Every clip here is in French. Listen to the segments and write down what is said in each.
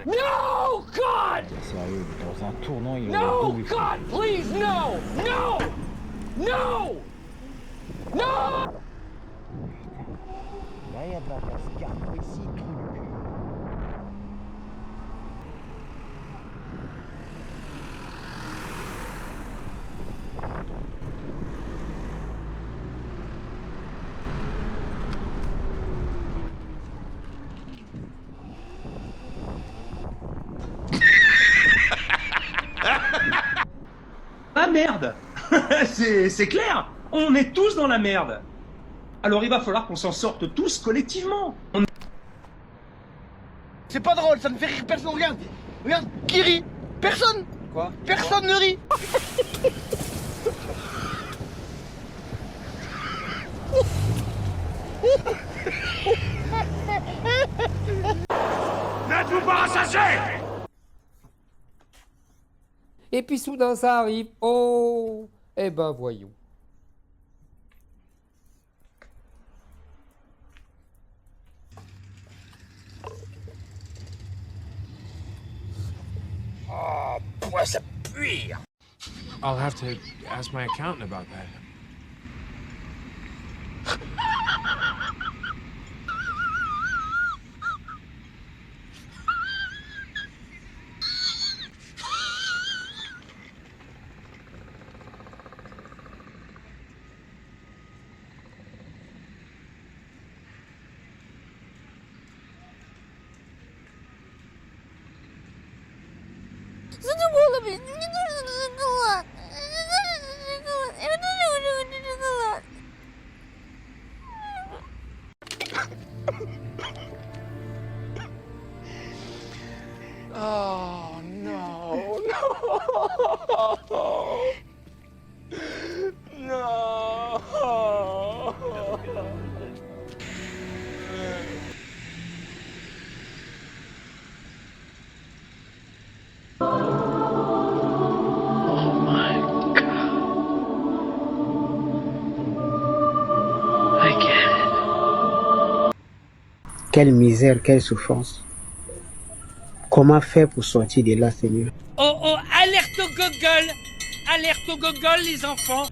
No, God! Sérieux, dans un tournant, il No, God, please, no! No! No! No! Là, il y a de la place. Carrefour ici, trou du cul. La merde. C'est clair. On est tous dans la merde. Alors il va falloir qu'on s'en sorte tous collectivement. C'est pas drôle, ça ne fait rire personne. Regarde, regarde, qui rit? Personne. Quoi? Personne ne rit. N'êtes-vous pas rassasié? Et puis soudain ça arrive. Oh, eh ben voyons. Oh, boy, ça pue! I'll have to ask my accountant about that. Oh no, no, no. Quelle misère, quelle souffrance. Comment faire pour sortir de là, Seigneur? Oh, oh, alerte au gogol! Alerte au gogol, les enfants!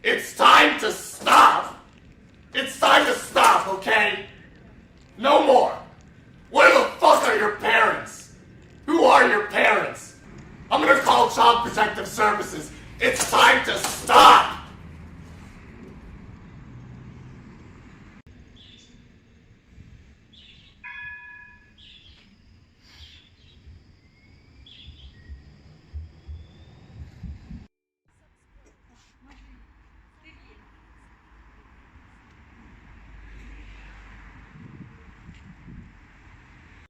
It's time to stop! It's time to stop, okay? No more! Where the fuck are your parents? Who are your parents? I'm gonna call Child Protective Services. It's time to stop!